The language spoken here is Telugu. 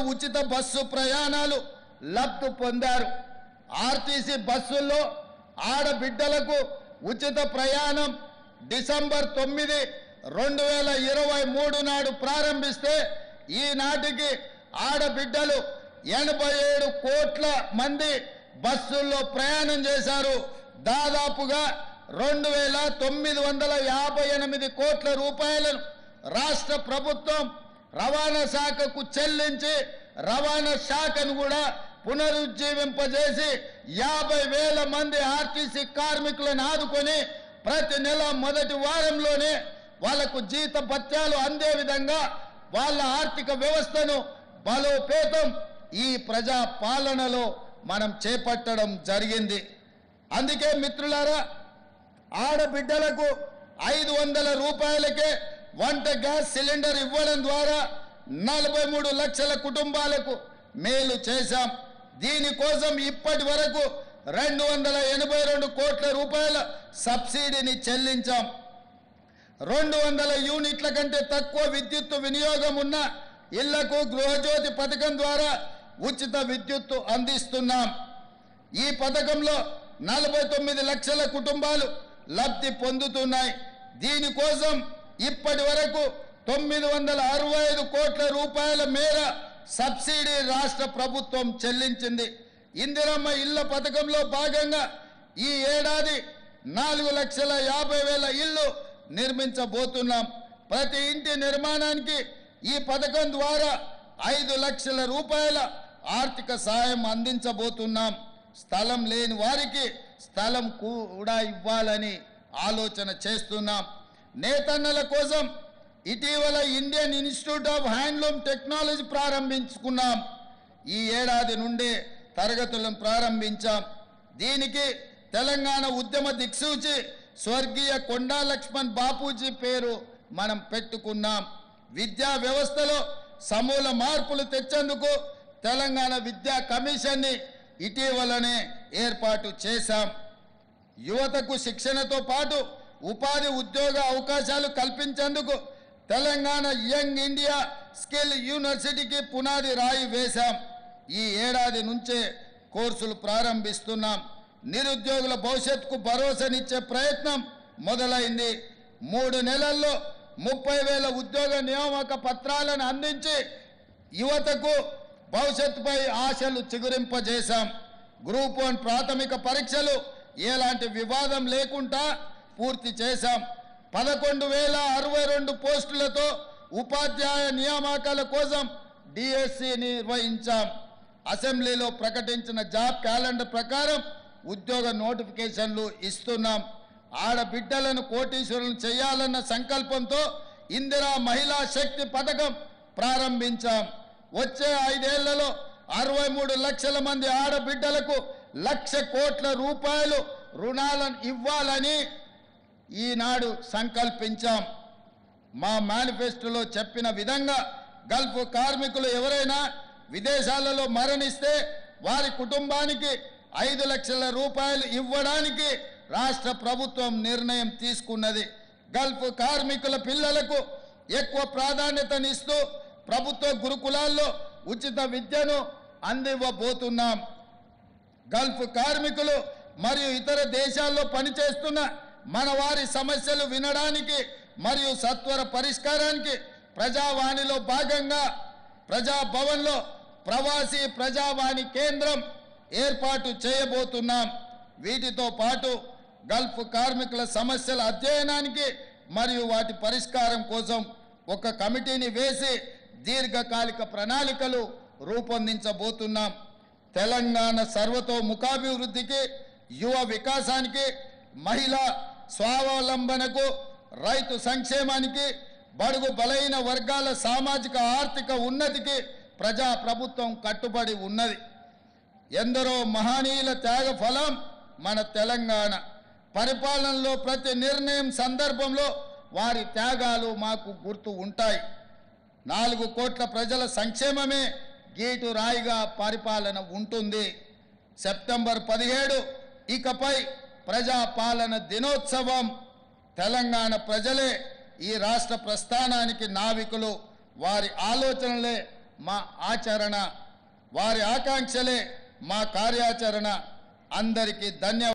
ఉచిత బస్సు ప్రయాణాలు లబ్ధి పొందారు. ఆర్టీసీ బస్సుల్లో ఆడబిడ్డలకు ఉచిత ప్రయాణం డిసెంబర్ 9, 2023 నాడు ప్రారంభిస్తే ఈనాటికి ఆడబిడ్డలు 87 కోట్ల మంది బస్సుల్లో ప్రయాణం చేశారు. దాదాపుగా 2,958 కోట్ల రూపాయలను రాష్ట్ర ప్రభుత్వం రవాణా శాఖకు చెల్లించి రవాణా శాఖను కూడా పునరుజ్జీవింపజేసి 50,000 మంది ఆర్టీసీ కార్మికులను ఆదుకొని ప్రతి నెల మొదటి వారంలోనే వాళ్లకు జీత భత్యాలు అందే విధంగా వాళ్ళ ఆర్థిక వ్యవస్థను బలోపేతం ఈ ప్రజా పాలనలో మనం చేపట్టడం జరిగింది. అందుకే మిత్రులారా, ఆడబిడ్డలకు 500 రూపాయలకే వంట గ్యాస్ సిలిండర్ ఇవ్వడం ద్వారా 43 లక్షల కుటుంబాలకు మేలు చేశాం. దీనికోసం ఇప్పటి వరకు 282 కోట్ల రూపాయల సబ్సిడీని చెల్లించాం. 200 యూనిట్ల కంటే తక్కువ విద్యుత్ వినియోగం ఉన్న ఇళ్లకు గృహజ్యోతి పథకం ద్వారా ఉచిత విద్యుత్తు అందిస్తున్నాం. ఈ పథకంలో 49 లక్షల కుటుంబాలు లబ్ధి పొందుతున్నాయి. దీనికోసం ఇప్పటి వరకు 965 కోట్ల రూపాయల మేర సబ్సిడీ రాష్ట్ర ప్రభుత్వం చెల్లించింది. ఇందిరమ్మ ఇళ్ల పథకంలో భాగంగా ఈ ఏడాది 4,50,000 ఇళ్లు నిర్మించబోతున్నాం. ప్రతి ఇంటి నిర్మాణానికి ఈ పథకం ద్వారా 5 లక్షల రూపాయల ఆర్థిక సాయం అందించబోతున్నాం. స్థలం లేని వారికి స్థలం కూడా ఇవ్వాలని ఆలోచన చేస్తున్నాం. నేతన్నల కోసం ఇటీవల Indian Institute of Handloom Technology ప్రారంభించుకున్నాం. ఈ ఏడాది నుండే తరగతులను ప్రారంభించాం. దీనికి తెలంగాణ ఉద్యమ దిక్సూచి స్వర్గీయ కొండా లక్ష్మణ్ బాపూజీ పేరు మనం పెట్టుకున్నాం. విద్యా వ్యవస్థలో సమూల మార్పులు తెచ్చేందుకు తెలంగాణ విద్యా కమిషన్ని ఇటీవలనే ఏర్పాటు చేశాం. యువతకు శిక్షణతో పాటు ఉపాధి ఉద్యోగ అవకాశాలు కల్పించేందుకు తెలంగాణ యంగ్ ఇండియా స్కిల్ యూనివర్సిటీకి పునాది రాయి వేశాం. ఈ ఏడాది నుంచే కోర్సులు ప్రారంభిస్తున్నాం. నిరుద్యోగుల భవిష్యత్తుకు భరోసానిచ్చే ప్రయత్నం మొదలైంది. 3 నెలల్లో 30,000 ఉద్యోగ నియామక పత్రాలను అందించి యువతకు భవిష్యత్తుపై ఆశలు చిగురింపజేశాం. గ్రూప్ 1 ప్రాథమిక పరీక్షలు ఎలాంటి వివాదం లేకుండా పూర్తి చేశాం. 11,062 పోస్టులతో ఉపాధ్యాయ నియామకాల కోసం డిఎస్సి నిర్వహించాం. అసెంబ్లీలో ప్రకటించిన జాబ్ క్యాలెండర్ ప్రకారం ఉద్యోగ నోటిఫికేషన్లు ఇస్తున్నాం. ఆడబిడ్డలను కోటీశ్వరులను చేయాలన్న సంకల్పంతో ఇందిరా మహిళా శక్తి పథకం ప్రారంభించాం. వచ్చే 5 ఏళ్లలో 63 లక్షల మంది ఆడబిడ్డలకు 1,00,000 కోట్ల రూపాయలు రుణాలను ఇవ్వాలని ఈనాడు సంకల్పించాం. మా మేనిఫెస్టోలో చెప్పిన విధంగా గల్ఫ్ కార్మికులు ఎవరైనా విదేశాలలో మరణిస్తే వారి కుటుంబానికి 5 లక్షల రూపాయలు ఇవ్వడానికి రాష్ట్ర ప్రభుత్వం నిర్ణయం తీసుకున్నది. గల్ఫ్ కార్మికుల పిల్లలకు ఎక్కువ ప్రాధాన్యతనిస్తూ ప్రభుత్వ గురుకులాల్లో ఉచిత విద్యను అందివ్వబోతున్నాం. గల్ఫ్ కార్మికులు మరియు ఇతర దేశాల్లో పనిచేస్తున్న మన వారి సమస్యలు వినడానికి మరియు సత్వర పరిష్కారానికి ప్రజావాణిలో భాగంగా ప్రజాభవన్లో ప్రవాసీ ప్రజావాణి కేంద్రం ఏర్పాటు చేయబోతున్నాం. వీటితో పాటు గల్ఫ్ కార్మికుల సమస్యల అధ్యయనానికి మరియు వాటి పరిష్కారం కోసం ఒక కమిటీని వేసి దీర్ఘకాలిక ప్రణాళికలు రూపొందించబోతున్నాం. తెలంగాణ సర్వతోముఖాభివృద్ధికి, యువ వికాసానికి, మహిళా స్వావలంబనకు, రైతు సంక్షేమానికి, బడుగు బలైన వర్గాల సామాజిక ఆర్థిక ఉన్నతికి ప్రజా ప్రభుత్వం కట్టుబడి ఉన్నది. ఎందరో మహనీయుల త్యాగ ఫలం మన తెలంగాణ. పరిపాలనలో ప్రతి నిర్ణయం సందర్భంలో వారి త్యాగాలు మాకు గుర్తు ఉంటాయి. 4 కోట్ల ప్రజల సంక్షేమమే గీటు రాయిగా పరిపాలన ఉంటుంది. సెప్టెంబర్ 17 ఇకపై ప్రజాపాలన దినోత్సవం. తెలంగాణ ప్రజలే ఈ రాష్ట్ర ప్రస్థానానికి నావికులు. వారి ఆలోచనలే మా ఆచరణ, వారి ఆకాంక్షలే మా కార్యాచరణ. అందరికీ ధన్యవాదాలు.